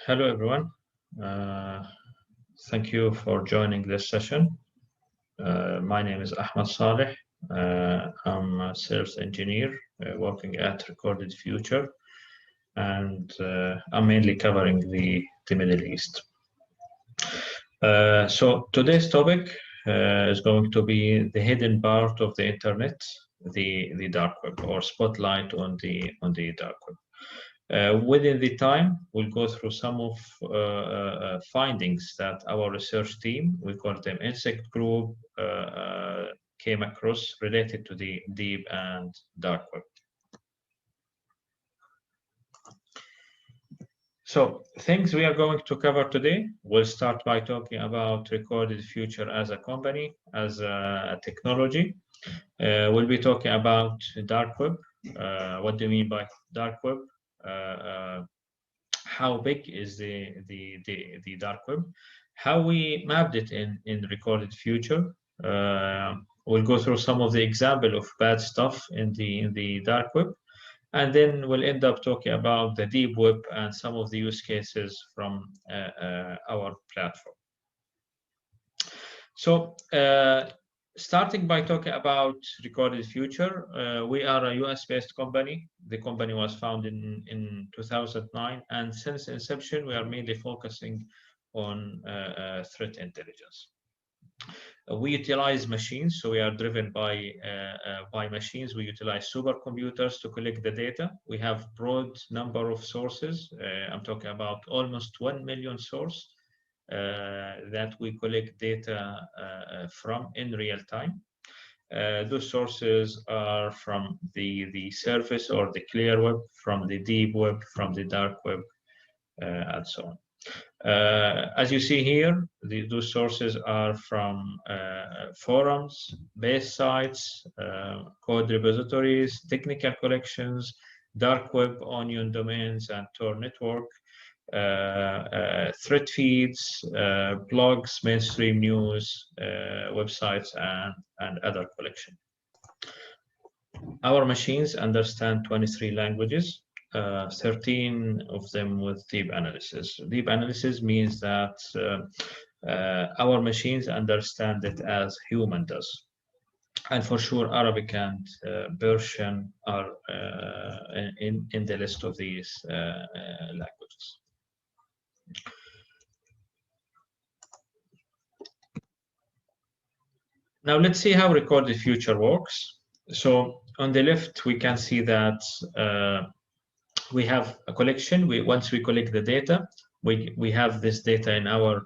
Hello, everyone. Thank you for joining this session. My name is Ahmed Saleh. I'm a sales engineer working at Recorded Future, and I'm mainly covering the Middle East. So today's topic is going to be the hidden part of the internet, the dark web, or spotlight on the dark web. Within the time, we'll go through some of findings that our research team, we call them insect group, came across related to the deep and dark web. So things we are going to cover today, we'll start by talking about Recorded Future as a company, as a technology. We'll be talking about dark web. What do you mean by dark web? How big is the dark web? How we mapped it in Recorded Future. We'll go through some of the example of bad stuff in the dark web. And then we'll end up talking about the deep web and some of the use cases from our platform. So starting by talking about Recorded Future, we are a US-based company. The company was founded in 2009, and since inception, we are mainly focusing on threat intelligence. We utilize machines, so we are driven by machines. We utilize supercomputers to collect the data. We have broad number of sources. I'm talking about almost 1 million sources that we collect data from in real time. Those sources are from the surface or the clear web, from the deep web, from the dark web, and so on. As you see here, those sources are from forums, base sites, code repositories, technical collections, dark web, onion domains, and Tor Network, thread feeds, blogs, mainstream news, websites, and other collection. Our machines understand 23 languages. 13 of them with deep analysis. Deep analysis means that our machines understand it as human does. And for sure, Arabic and Persian are in the list of these languages. Now let's see how Recorded Future works. So on the left, we can see that we have a collection. Once we collect the data, we have this data in our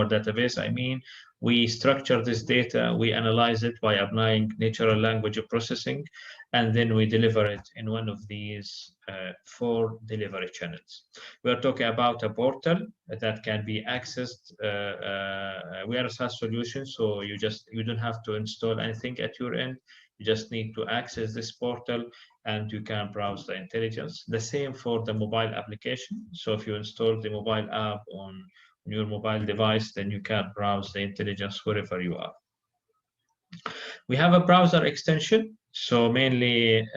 database. I mean, we structure this data, we analyze it by applying natural language processing, and then we deliver it in one of these 4 delivery channels. We are talking about a portal that can be accessed. We are a SaaS solution, so you don't have to install anything at your end. You just need to access this portal and you can browse the intelligence. The same for the mobile application. So if you install the mobile app on your mobile device, then you can browse the intelligence wherever you are. We have a browser extension. So mainly,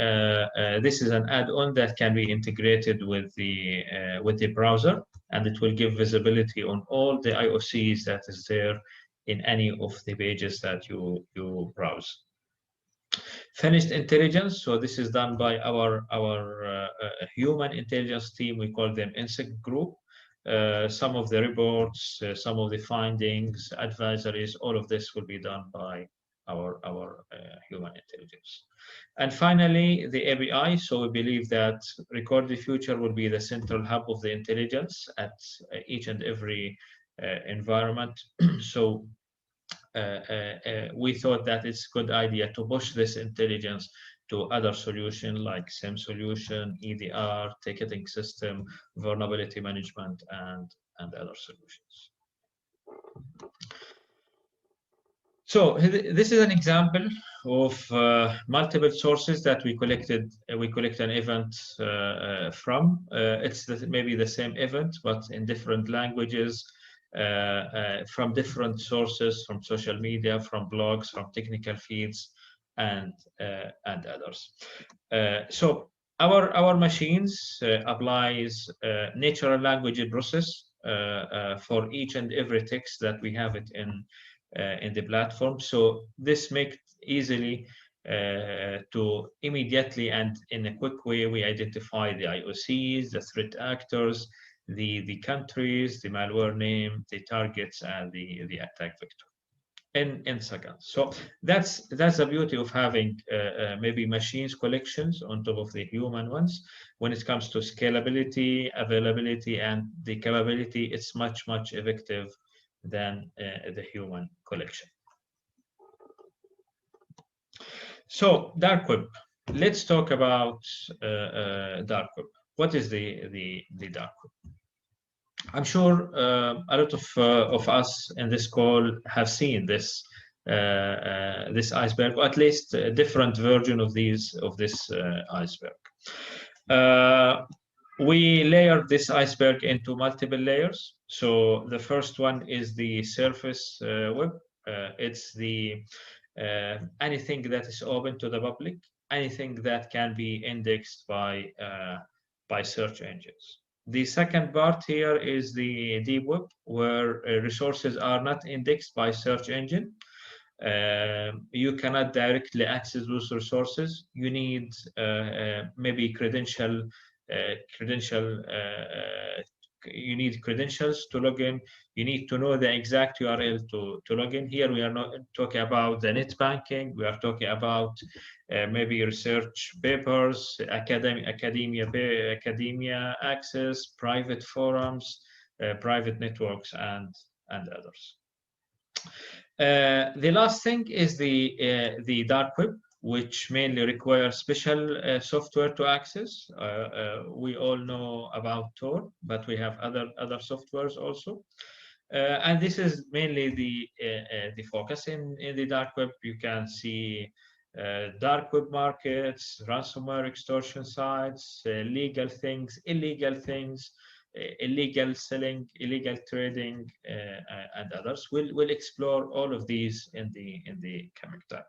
this is an add-on that can be integrated with the browser, and it will give visibility on all the IOCs that is there in any of the pages that you browse. Finished intelligence, so this is done by our human intelligence team. We call them insect group. Some of the reports, some of the findings, advisories, all of this will be done by our human intelligence. And finally, the API. So we believe that Recorded Future will be the central hub of the intelligence at each and every environment. So we thought that it's a good idea to push this intelligence to other solutions like SIEM solution, EDR, ticketing system, vulnerability management, and other solutions. So this is an example of multiple sources that we collect an event from. It's maybe the same event, but in different languages. From different sources, from social media, from blogs, from technical feeds, and others. So Our machines applies natural language process for each and every text that we have it in the platform. So this makes easily to immediately and in a quick way we identify the IOCs, the threat actors, the countries, the malware name, the targets, and the attack vector in seconds. So that's the beauty of having maybe machines collections on top of the human ones. When it comes to scalability, availability, and the capability, it's much effective than the human collection. So DarkWeb. Let's talk about DarkWeb. What is the DarkWeb? I'm sure a lot of us in this call have seen this this iceberg, or at least a different version of this iceberg. We layered this iceberg into multiple layers. So the first one is the surface web. It's the anything that is open to the public, anything that can be indexed by search engines. The second part here is the deep web, where resources are not indexed by search engine. You cannot directly access those resources. You need maybe you need credentials to log in. You need to know the exact URL to log in. Here we are not talking about the net banking. We are talking about maybe research papers, academia access, private forums, private networks, and others. The last thing is the dark web, which mainly requires special software to access. We all know about Tor, but we have other softwares also. And this is mainly the focus in the dark web. You can see dark web markets, ransomware extortion sites, legal things, illegal things, illegal selling, illegal trading, and others. We'll explore all of these in the coming time.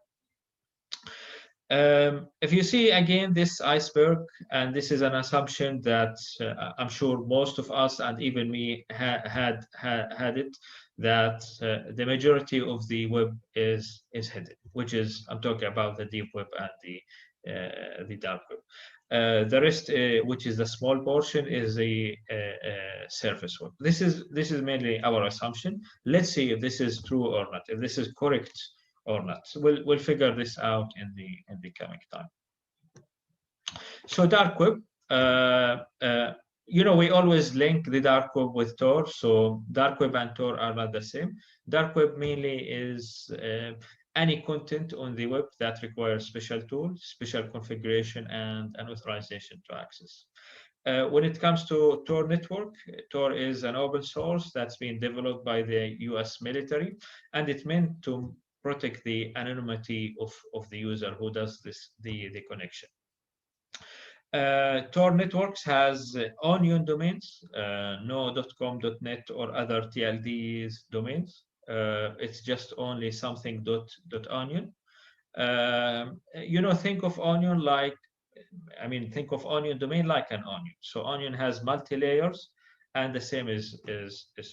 If you see again this iceberg, and this is an assumption that I'm sure most of us and even me had it, that the majority of the web is hidden, which is, I'm talking about the deep web and the dark web. The rest, which is the small portion, is the surface web. This is mainly our assumption. Let's see if this is true or not, if this is correct or not. We'll figure this out in the coming time. So dark web, you know, we always link the dark web with Tor. So dark web and Tor are not the same. Dark web mainly is any content on the web that requires special tools, special configuration, and an authorization to access. When it comes to Tor Network, Tor is an open source that's been developed by the US military, and it's meant to protect the anonymity of the user who does the connection. Tor Networks has onion domains, no .com, .net, or other TLDs domains. It's just only something .onion. You know, think of onion like, I mean, think of onion domain like an onion. So onion has multi-layers, and the same is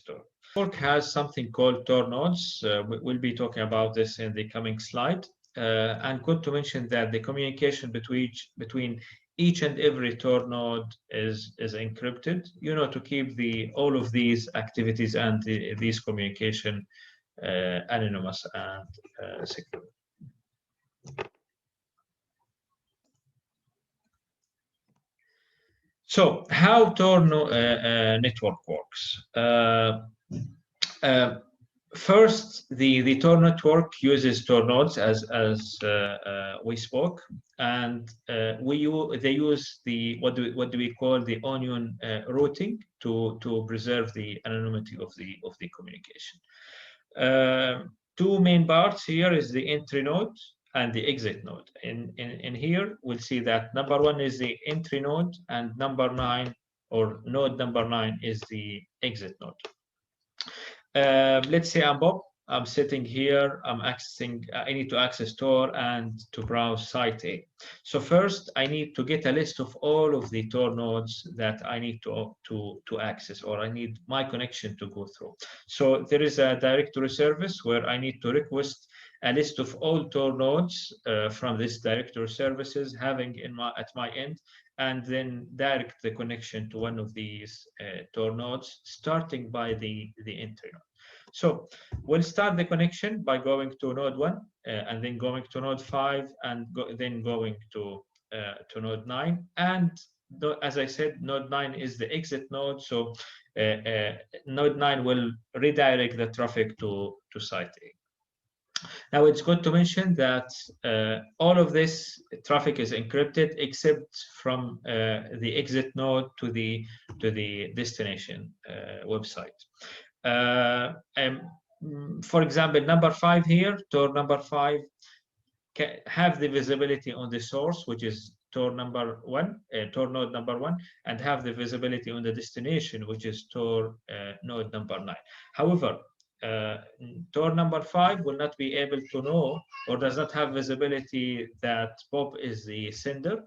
Tor. Network has something called Tor nodes. We'll be talking about this in the coming slide. And good to mention that the communication between each and every Tor node is encrypted, you know, to keep all of these activities and these communication anonymous and secure. So how Tor network works? First, the Tor network uses Tor nodes as we spoke, and they use the what do we call the onion routing to preserve the anonymity of the communication. Two main parts here is the entry node and the exit node. In here, we'll see that number 1 is the entry node, and number 9 or node number 9 is the exit node. Let's say I'm Bob. I'm sitting here, I'm accessing, I need to access Tor and to browse site A. So first I need to get a list of all of the Tor nodes that I need to access, or I need my connection to go through. So there is a directory service where I need to request a list of all Tor nodes from this directory services having at my end, and then direct the connection to one of these Tor nodes, starting by the entry node. So we'll start the connection by going to node 1 and then going to node 5 and then going to node 9. And as I said, node 9 is the exit node. So node 9 will redirect the traffic to site A. Now, it's good to mention that all of this traffic is encrypted except from the exit node to the destination website. For example, number 5 here, Tor number 5, have the visibility on the source, which is Tor number 1, Tor node number 1, and have the visibility on the destination, which is Tor node number 9. However, Tor number 5 will not be able to know, or does not have visibility, that Bob is the sender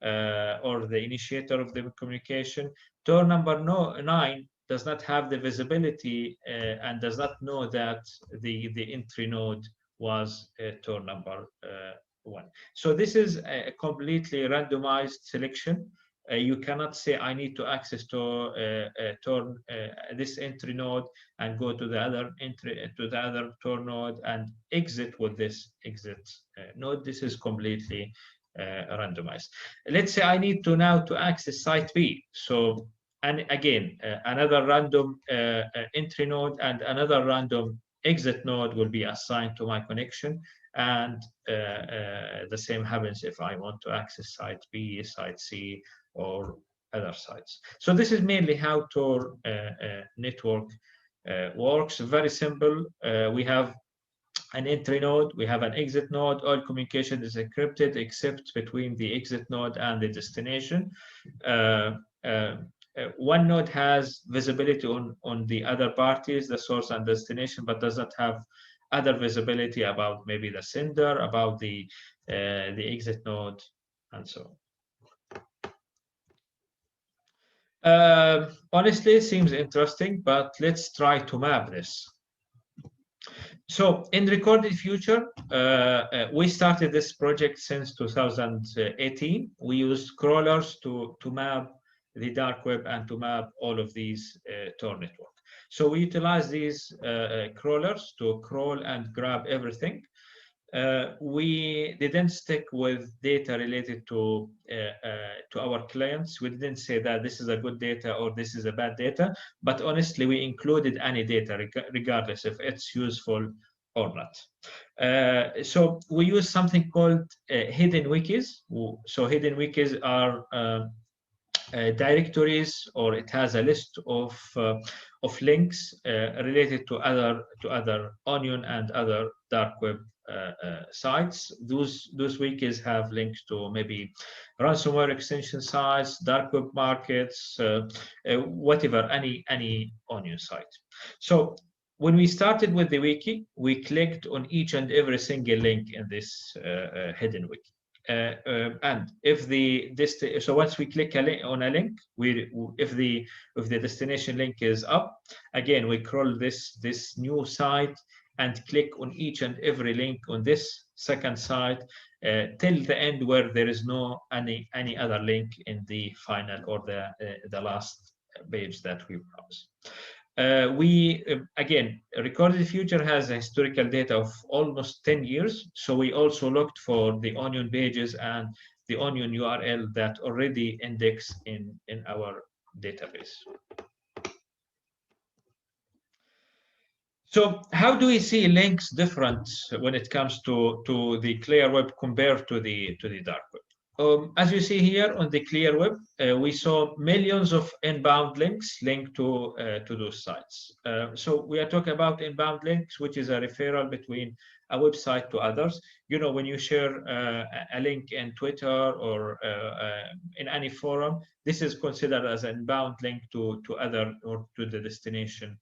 or the initiator of the communication. Tor number 9 does not have the visibility and does not know that the entry node was Tor number 1. So this is a completely randomized selection. You cannot say I need to access Tor this entry node and go to the other Tor node and exit with this exit node. This is completely randomized. Let's say I need to now to access site B. So, and again, another random entry node and another random exit node will be assigned to my connection. And the same happens if I want to access site B, site C, or other sites. So this is mainly how Tor network works. Very simple. We have an entry node, we have an exit node. All communication is encrypted except between the exit node and the destination. One node has visibility on the other parties, the source and destination, but does not have other visibility about maybe the sender, about the exit node, and so on. Honestly, it seems interesting, but let's try to map this. So in recorded future, we started this project since 2018. We used crawlers to map the dark web and to map all of these Tor network. So we utilize these crawlers to crawl and grab everything. We didn't stick with data related to our clients. We didn't say that this is a good data or this is a bad data, but honestly, we included any data regardless if it's useful or not. So we use something called hidden wikis. So hidden wikis are directories, or it has a list of links related to other Onion and other dark web sites. Those wikis have links to maybe ransomware extension sites, dark web markets, whatever, any Onion site. So when we started with the wiki, we clicked on each and every single link in this hidden wiki. And if so once we click on a link, if the destination link is up, again we crawl this new site and click on each and every link on this second site till the end where there is no any other link in the final or the last page that we browse. Again, Recorded Future has a historical data of almost 10 years. So we also looked for the Onion pages and the Onion URL that already index in our database. So how do we see links different when it comes to the clear web compared to the dark web? As you see here on the clear web, we saw millions of inbound links linked to those sites. So we are talking about inbound links, which is a referral between a website to others. You know, when you share a link in Twitter or in any forum, this is considered as an inbound link to other or to the destination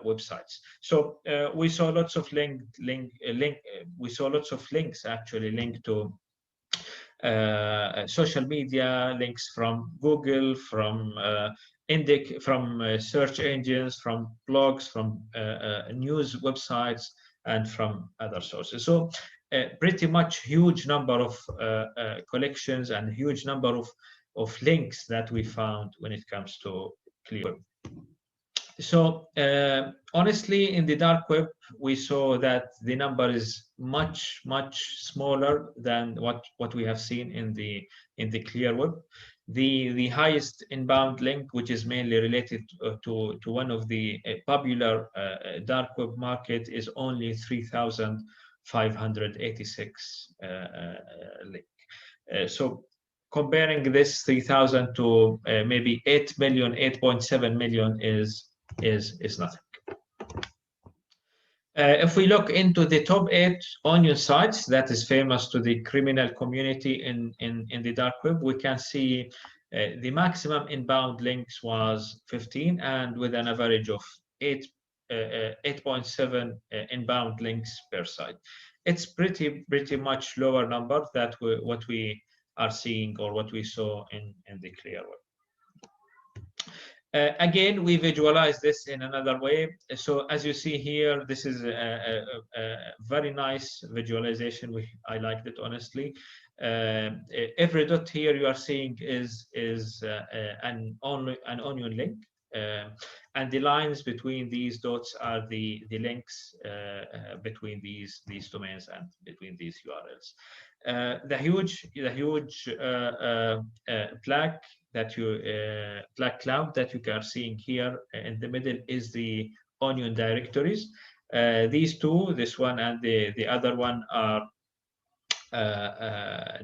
websites. So we saw lots of we saw lots of links actually linked to social media, links from Google, from search engines, from blogs, from news websites, and from other sources. So pretty much huge number of collections and huge number of links that we found when it comes to clear web. So honestly, in the dark web, we saw that the number is much smaller than what we have seen in the clear web. The highest inbound link, which is mainly related to one of the popular dark web market, is only 3,586 link. So comparing this 3,000 to maybe 8 million, 8.7 million is nothing. If we look into the top 8 onion sites that is famous to the criminal community in the dark web, we can see the maximum inbound links was 15, and with an average of 8.7 inbound links per site. It's pretty much lower number than what we are seeing or what we saw in the clear web. Again, we visualize this in another way. So as you see here, this is a very nice visualization. I liked it, honestly. Every dot here you are seeing is an onion link. And the lines between these dots are the links between these domains and between these URLs. The huge black black cloud that you are seeing here in the middle is the onion directories. These two, this one and the other one, are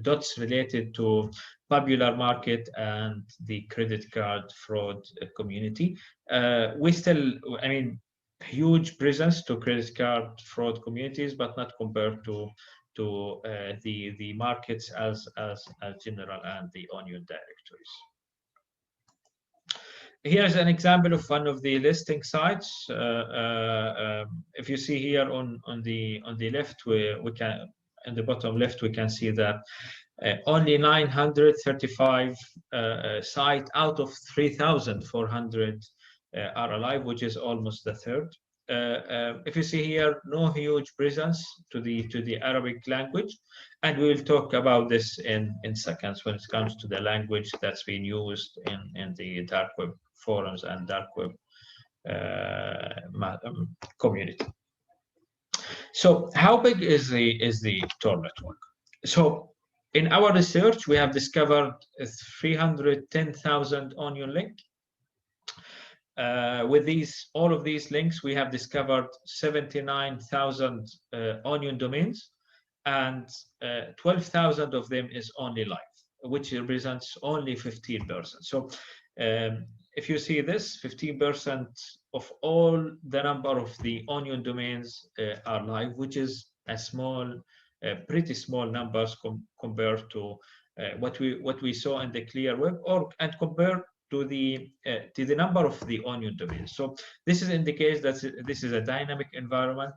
dots related to popular market and the credit card fraud community. We still, I mean, huge presence to credit card fraud communities, but not compared to the markets as general and the onion directories. Here's an example of one of the listing sites. If you see here on the left, we can, in the bottom left, we can see that only 935 sites out of 3,400 are alive, which is almost the third. If you see here, no huge presence to the Arabic language, and we will talk about this in seconds when it comes to the language that's being used in the dark web forums and dark web community. So how big is the Tor network? So in our research, we have discovered 310,000 onion links. With all of these links, we have discovered 79,000 onion domains, and 12,000 of them is only live, which represents only 15%. So if you see this, 15% of all the number of the onion domains are live, which is a small, pretty small numbers compared to what we saw in the clear web, and compared to the number of the onion domains. So this indicates that this is a dynamic environment.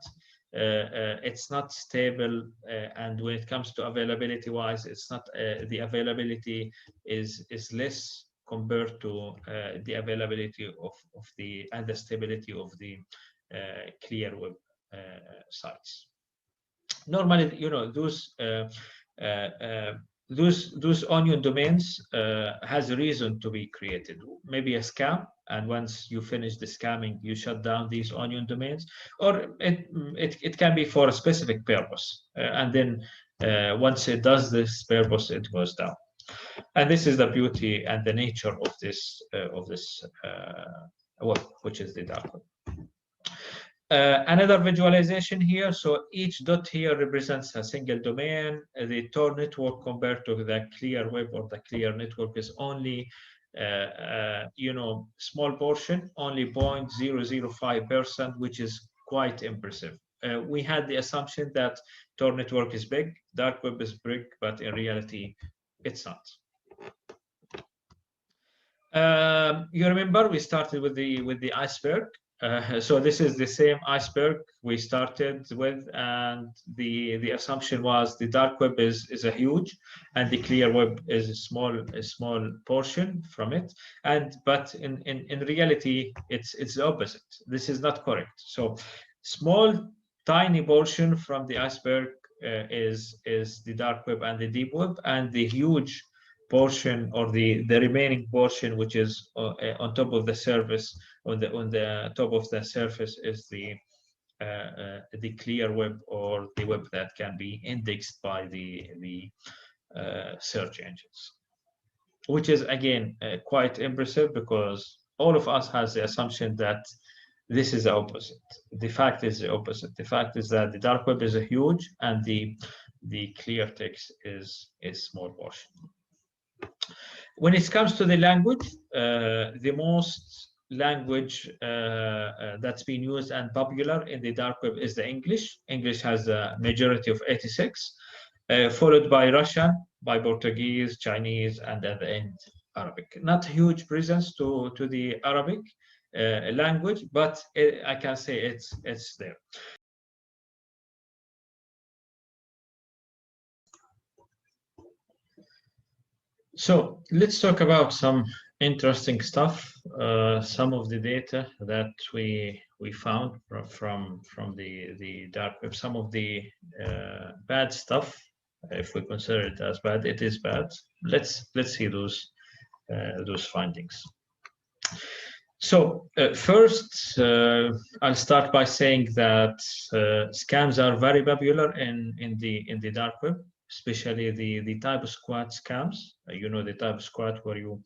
It's not stable, and when it comes to availability wise, it's not the availability is less compared to the availability of the and the stability of the clear web sites. Normally, you know, those onion domains has a reason to be created, maybe a scam, and once you finish the scamming, you shut down these onion domains, or it can be for a specific purpose, and then once it does this purpose, it goes down. And this is the beauty and the nature of this web, which is the dark web. Another visualization here. So each dot here represents a single domain. The Tor network compared to the clear web or the clear network is only, you know, small portion, only 0.005%, which is quite impressive. We had the assumption that Tor network is big, dark web is big, but in reality, it's not. You remember we started with the iceberg. So this is the same iceberg we started with, and the assumption was the dark web is a huge, and the clear web is a small portion from it. But in reality, it's the opposite. This is not correct. So small, tiny portion from the iceberg is the dark web and the deep web, and the huge portion, or the remaining portion, which is on top of the surface, on the top of the surface, is the clear web, or the web that can be indexed by the search engines, which is again quite impressive, because all of us has the assumption that this is the opposite. The fact is the opposite. The fact is that the dark web is a huge, and the clear text is a small portion. When it comes to the language, the most language that's been used and popular in the dark web is the English. English has a majority of 86, followed by Russian, by Portuguese, Chinese, and at the end, Arabic. Not huge presence to the Arabic language, but I can say it's there. So let's talk about some interesting stuff. Some of the data that we found from the dark web. Some of the bad stuff, if we consider it as bad, it is bad. Let's see those findings. So first, I'll start by saying that scams are very popular in the dark web, especially the type of squat scams. You know, the type of squat where you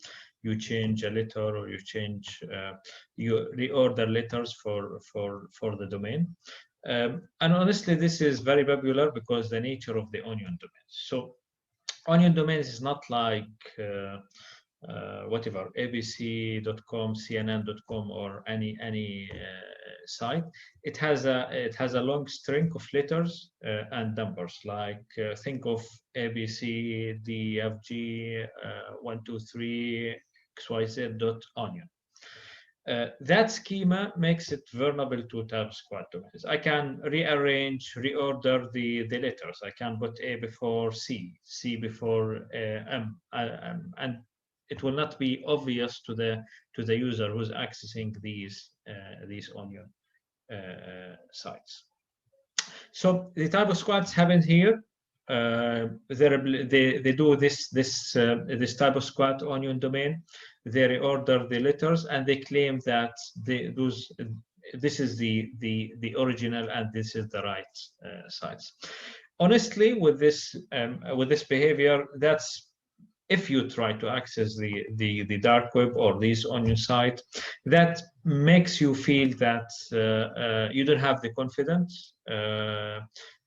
change a letter, or you reorder letters for the domain. And honestly, this is very popular because the nature of the onion domains. So onion domains is not like whatever, abc.com, cnn.com, or any site. It has a long string of letters and numbers, like think of abc dfg 123 xyz.onion. That schema makes it vulnerable to type squat domains. I can reorder the letters. I can put A before C, C before M, and it will not be obvious to the user who's accessing these onion sites. So the type of squats happen here. They do this type of squat onion domain. They reorder the letters, and they claim that this is the original and this is the right sites. Honestly, with this behavior, that's if you try to access the dark web or this onion site, that makes you feel that you don't have the confidence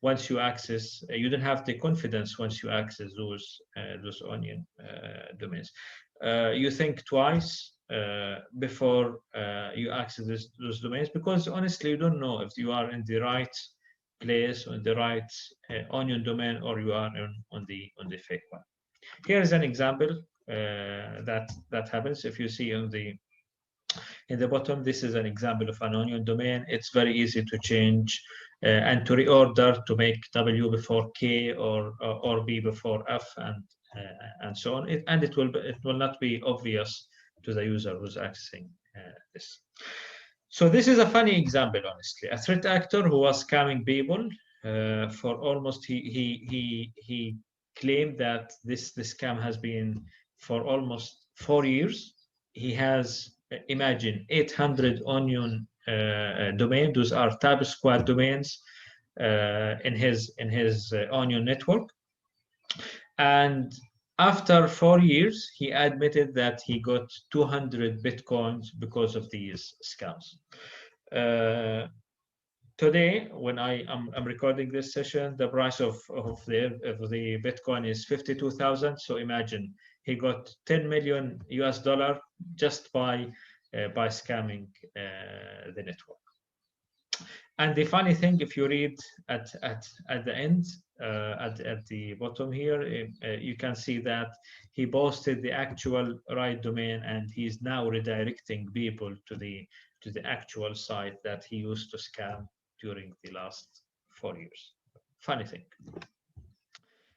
once you access. You don't have the confidence once you access those onion domains. You think twice before you access those domains, because honestly, you don't know if you are in the right place, on the right onion domain, or you are on the fake one. Here is an example that happens. If you see in the bottom, this is an example of an onion domain. It's very easy to change and to reorder, to make W before K or B before F, and so on. It will not be obvious to the user who's accessing this. So this is a funny example, honestly. A threat actor who was scamming people for almost he claimed that this scam has been for almost 4 years. He has, imagine, 800 onion domain. Those are tab squad domains in his onion network. And after 4 years, he admitted that he got 200 bitcoins because of these scams. Today, when I'm recording this session, the price of the Bitcoin is 52,000. So imagine he got 10 million US dollar just by scamming the network. And the funny thing, if you read at the end, at the bottom here, you can see that he posted the actual right domain, and he's now redirecting people to to the actual site that he used to scam during the last 4 years. Funny thing.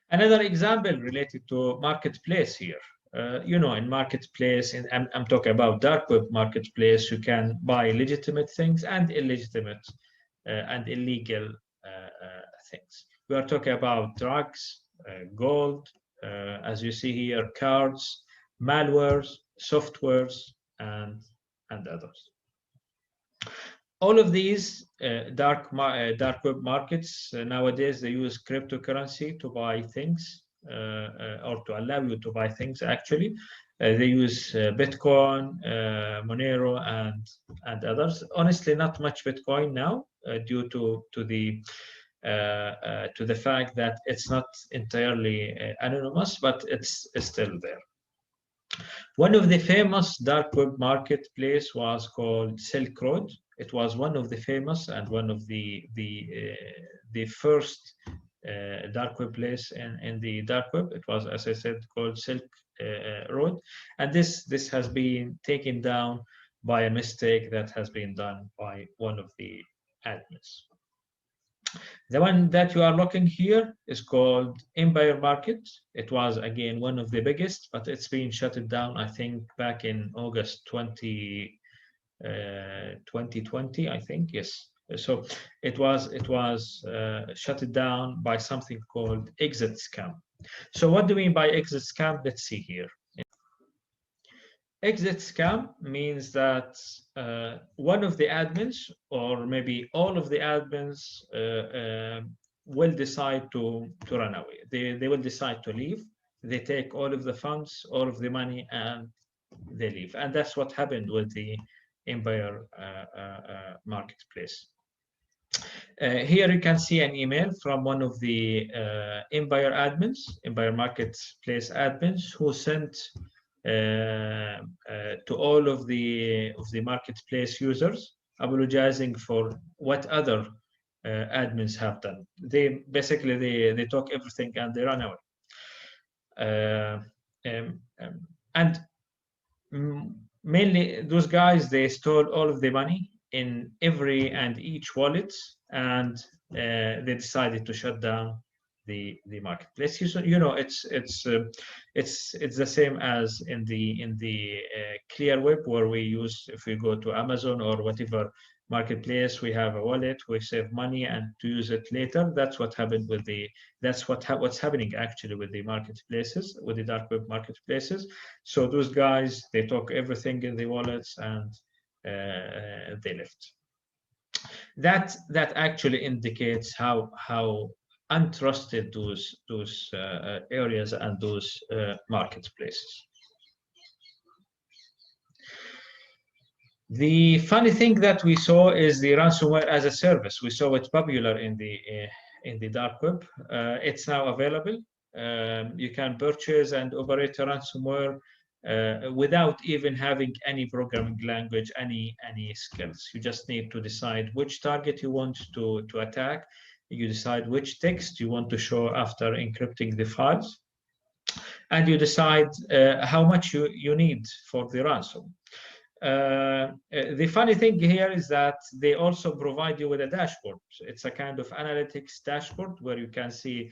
Another example related to marketplace here. In marketplace, and I'm talking about dark web marketplace, you can buy legitimate things and illegitimate and illegal things. We are talking about drugs, gold, as you see here, cards, malwares, softwares, and others. All of these dark web markets nowadays, they use cryptocurrency to buy things or to allow you to buy things. Actually, they use Bitcoin, Monero, and others. Honestly, not much Bitcoin now due to the fact that it's not entirely anonymous, but it's still there. One of the famous dark web marketplace was called Silk Road. It was one of the famous and one of the first dark web place in the dark web. It was, as I said, called Silk Road, and this has been taken down by a mistake that has been done by one of the admins. The one that you are looking here is called Empire Market. It was, again, one of the biggest, but it's been shut down, I think, back in August 2020, I think. Yes. So it was shut down by something called exit scam. So what do we mean by exit scam? Let's see here. Exit scam means that one of the admins, or maybe all of the admins, will decide to run away. They will decide to leave. They take all of the funds, all of the money, and they leave. And that's what happened with the Empire marketplace. Here you can see an email from one of the Empire admins, Empire marketplace admins, who sent to all of the marketplace users, apologizing for what other admins have done. They basically they talk everything and they run away. And mainly those guys, they stole all of the money in every and each wallet, and they decided to shut down the marketplace. It's the same as in the clear web, where we use, if we go to Amazon or whatever marketplace, we have a wallet, we save money and to use it later. That's what happened with what's happening actually with the marketplaces, with the dark web marketplaces. So those guys, they took everything in the wallets and they left. That actually indicates how untrusted those areas and those marketplaces. The funny thing that we saw is the ransomware as a service. We saw it popular in the dark web. It's now available. You can purchase and operate a ransomware without even having any programming language, any skills. You just need to decide which target you want to attack. You decide which text you want to show after encrypting the files, and you decide how much you need for the ransom. The funny thing here is that they also provide you with a dashboard. It's a kind of analytics dashboard where you can see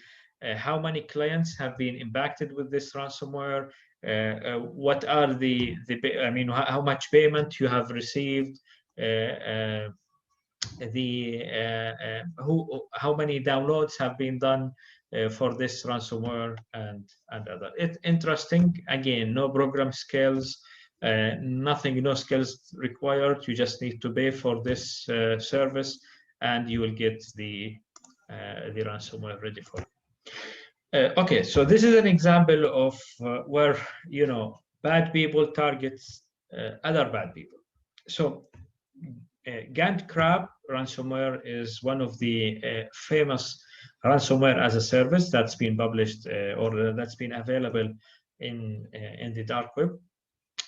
how many clients have been impacted with this ransomware, what are how much payment you have received, how many downloads have been done for this ransomware, and other. It's interesting. Again, no program skills, nothing, no skills required. You just need to pay for this service, and you will get the ransomware ready for you. Okay, so this is an example of where bad people target other bad people. So Gantt Crab ransomware is one of the famous ransomware as a service that's been published or that's been available in the dark web.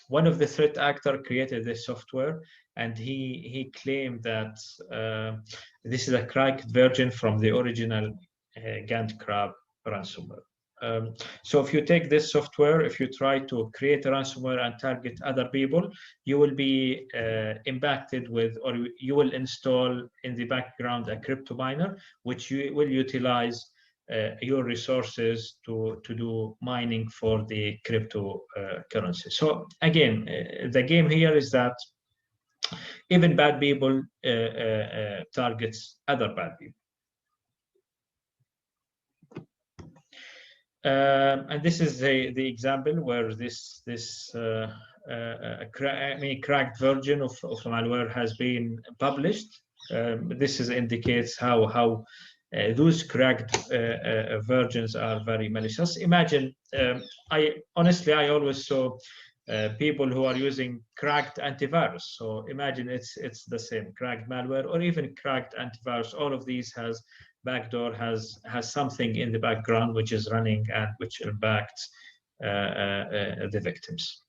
One of the threat actor created this software, and he claimed that this is a cracked version from the original Gantt Crab ransomware. So if you take this software, if you try to create a ransomware and target other people, you will be impacted with, or you will install in the background a crypto miner, which you will utilize your resources to do mining for the crypto currency. So again, the game here is that even bad people targets other bad people. And this is the example where this cracked version of malware has been published. This indicates how those cracked versions are very malicious. Imagine, I always saw people who are using cracked antivirus. So imagine it's the same cracked malware or even cracked antivirus. All of these has backdoor, has something in the background which is running and which impacts the victims.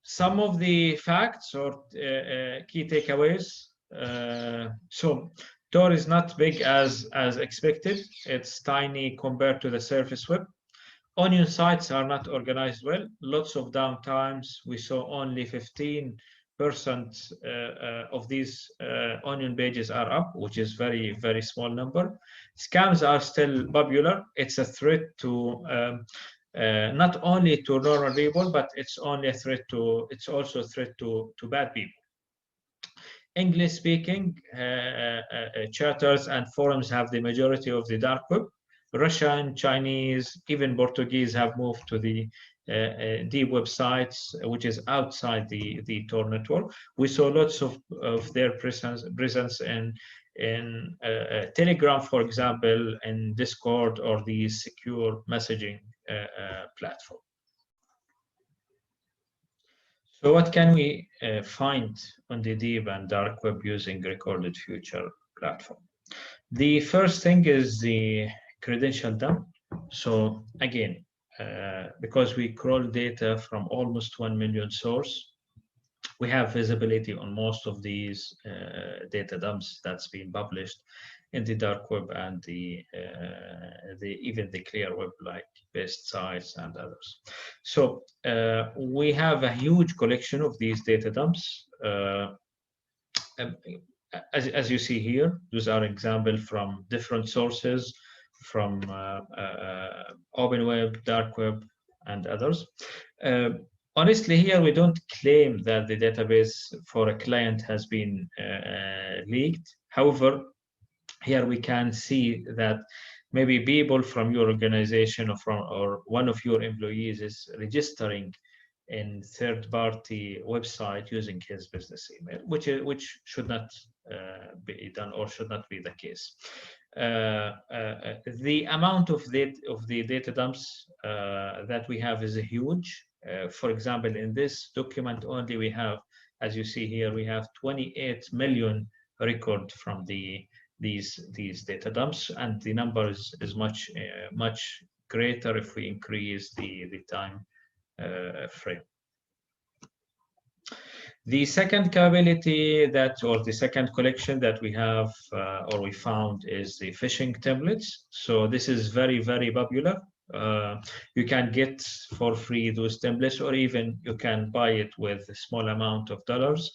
Some of the facts or key takeaways. So Tor is not big as expected. It's tiny compared to the surface web. Onion sites are not organized well. Lots of downtimes. We saw only 15% of these onion pages are up, which is very, very small number. Scams are still popular. It's a threat to not only to normal people, but it's also a threat to bad people. English speaking chatters and forums have the majority of the dark web. Russian, Chinese, even Portuguese have moved to the deep websites, which is outside the Tor network. We saw lots of their presence in Telegram, for example, in Discord or the secure messaging platform. So what can we find on the deep and dark web using Recorded Future platform? The first thing is the credential dump. So again, because we crawl data from almost 1 million source, we have visibility on most of these data dumps that's been published in the dark web and even the clear web, like best sites and others. So we have a huge collection of these data dumps. As you see here, those are examples from different sources, from open web, dark web, and others. Honestly, here we don't claim that the database for a client has been leaked. However, here we can see that maybe people from your organization or one of your employees is registering in third-party website using his business email, which should not be done or should not be the case. The amount of the data dumps that we have is huge. For example, in this document only, we have, as you see here, we have 28 million record from these data dumps, and the number is much greater if we increase the time frame. The second capability or the second collection that we have or we found is the phishing templates. So this is very, very popular. You can get for free those templates, or even you can buy it with a small amount of dollars.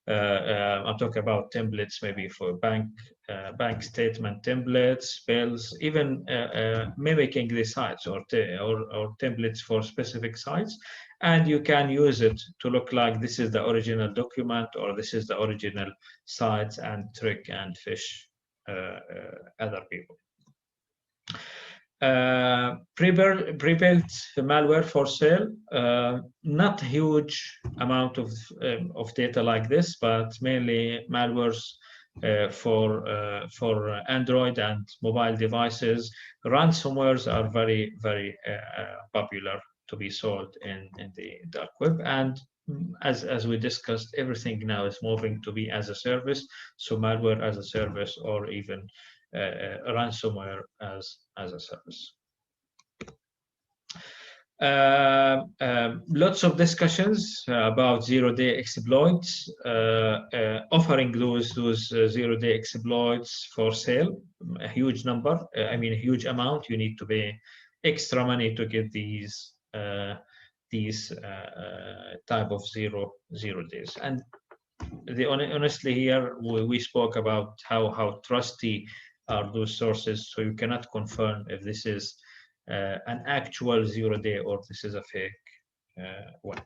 I'm talking about templates maybe for bank statement templates, bills, even mimicking the sites or templates for specific sites. And you can use it to look like this is the original document or this is the original sites, and trick and fish other people. Pre-built malware for sale. Not huge amount of data like this, but mainly malwares for Android and mobile devices. Ransomwares are very, very popular to be sold in the dark web. And as we discussed, everything now is moving to be as a service. So malware as a service, or even ransomware as a service. Lots of discussions about zero-day exploits, offering those zero-day exploits for sale. A huge number, I mean, a huge amount. You need to pay extra money to get these type of zero days. And honestly, here we spoke about how trusty are those sources, so you cannot confirm if this is an actual 0 day or this is a fake one.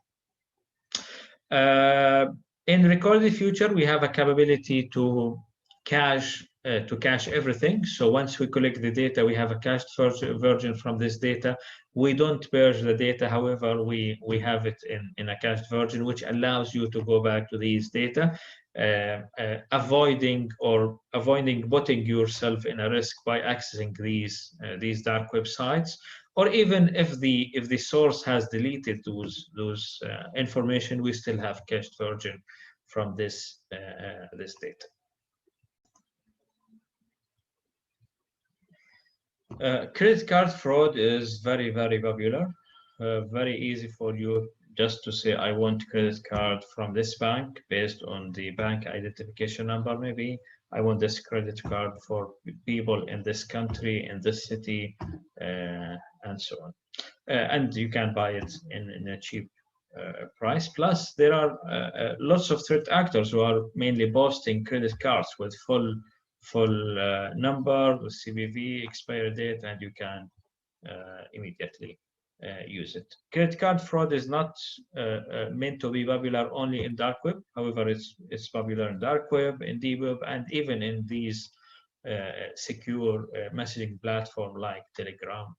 In recorded future, we have a capability to cache everything. So once we collect the data, we have a cached version from this data. We don't purge the data. However, we have it in a cached version, which allows you to go back to these data, avoiding putting yourself in a risk by accessing these dark websites, or even if the source has deleted those information, we still have cached version from this data. Credit card fraud is very, very popular. Very easy for you just to say, I want credit card from this bank based on the bank identification number, maybe. I want this credit card for people in this country, in this city, and so on. And you can buy it in a cheap price. Plus, there are lots of threat actors who are mainly boasting credit cards with full number, CVV, expiry date, and you can immediately use it. Credit card fraud is not meant to be popular only in dark web. However, it's popular in dark web, in deep web, and even in these secure messaging platform like Telegram,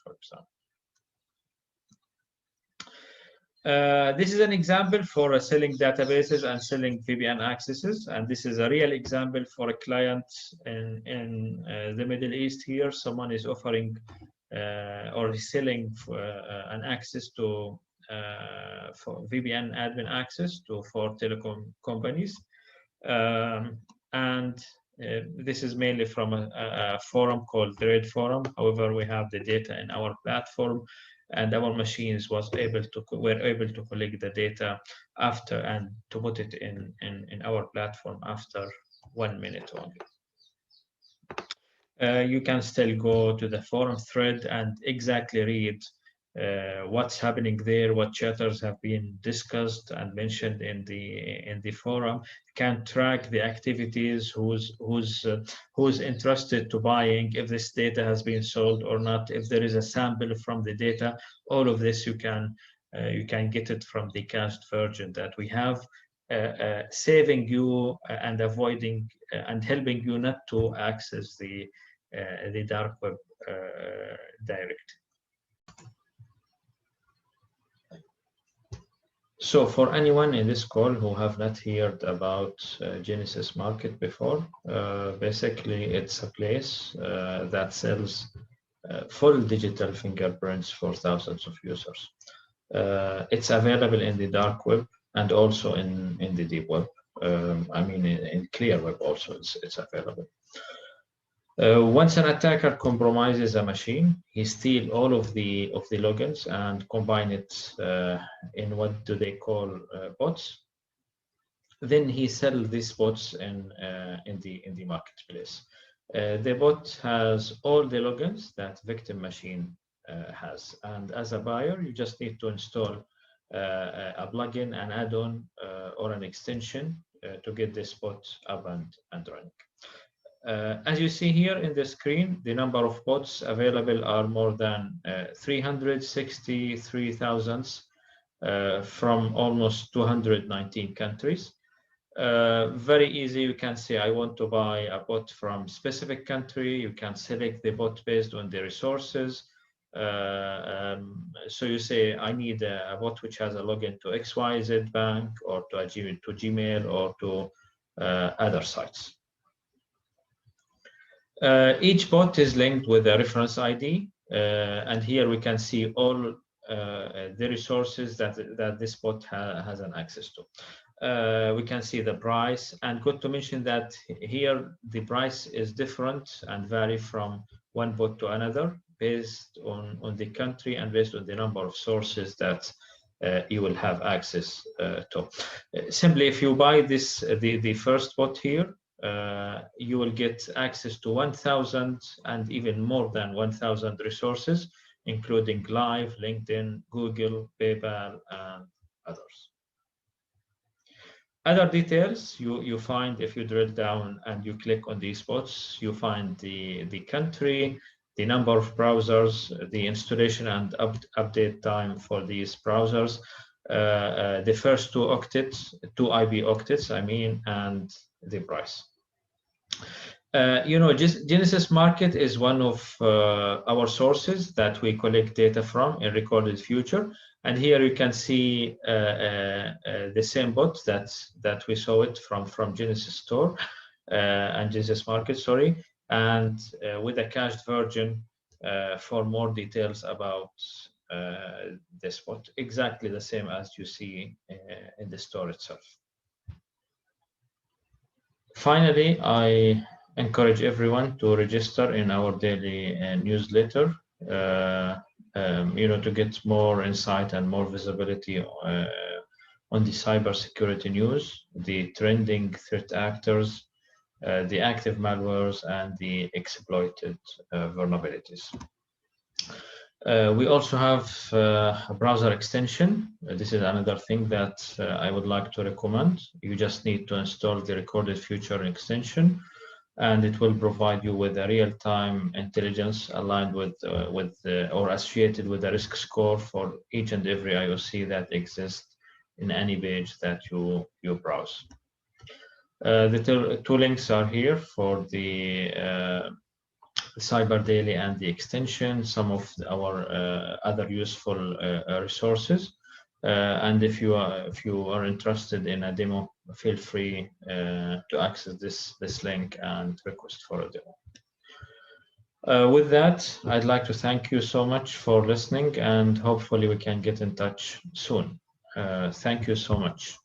for example. This is an example for selling databases and selling VPN accesses, and this is a real example for a client in the Middle East. Here, someone is offering or selling an access to for VPN admin access for telecom companies, and this is mainly from a forum called the Red Forum. However, we have the data in our platform, and our machines were able to collect the data after and to put it in our platform after 1 minute only. You can still go to the forum thread and exactly read what's happening there, what chatters have been discussed and mentioned in the forum. You can track the activities, who's interested to buying, if this data has been sold or not, if there is a sample from the data. All of this you can get it from the cached version that we have, saving you and avoiding and helping you not to access the dark web directly. So for anyone in this call who have not heard about Genesis Market before, basically it's a place that sells full digital fingerprints for thousands of users. It's available in the dark web and also in the deep web. I mean, in clear web also it's available. Once an attacker compromises a machine, he steals all of the logins and combine it in what do they call bots. Then he sells these bots in the marketplace. The bot has all the logins that victim machine has, and as a buyer, you just need to install a plugin, an add-on, or an extension to get this bot up and running. As you see here in the screen, the number of bots available are more than 363,000 from almost 219 countries. Very easy. You can say, I want to buy a bot from specific country. You can select the bot based on the resources. So you say, I need a bot which has a login to XYZ bank or to Gmail or to other sites. Each bot is linked with a reference ID, and here we can see all the resources that this bot has an access to. We can see the price, and good to mention that here the price is different and vary from one bot to another based on the country and based on the number of sources that you will have access to. Simply, if you buy this, the first bot here, you will get access to 1,000 and even more than 1,000 resources, including Live, LinkedIn, Google, PayPal, and others. Other details you find if you drill down and you click on these bots, you find the country, the number of browsers, the installation and update time for these browsers, the first two IP octets, I mean, and the price. Genesis Market is one of our sources that we collect data from in Recorded Future. And here you can see the same bot that we saw it from Genesis Store and Genesis Market, sorry, and with a cached version for more details about this bot, exactly the same as you see in the store itself. Finally, I encourage everyone to register in our daily newsletter, to get more insight and more visibility on the cybersecurity news, the trending threat actors, the active malwares, and the exploited vulnerabilities. We also have a browser extension. This is another thing that I would like to recommend. You just need to install the Recorded Future extension, and it will provide you with a real-time intelligence aligned with or associated with the risk score for each and every IOC that exists in any page that you browse. The two links are here for the Cyber Daily and the extension, some of our other useful resources. And if you are interested in a demo, feel free to access this link and request for a demo. With that, I'd like to thank you so much for listening, and hopefully we can get in touch soon. Thank you so much.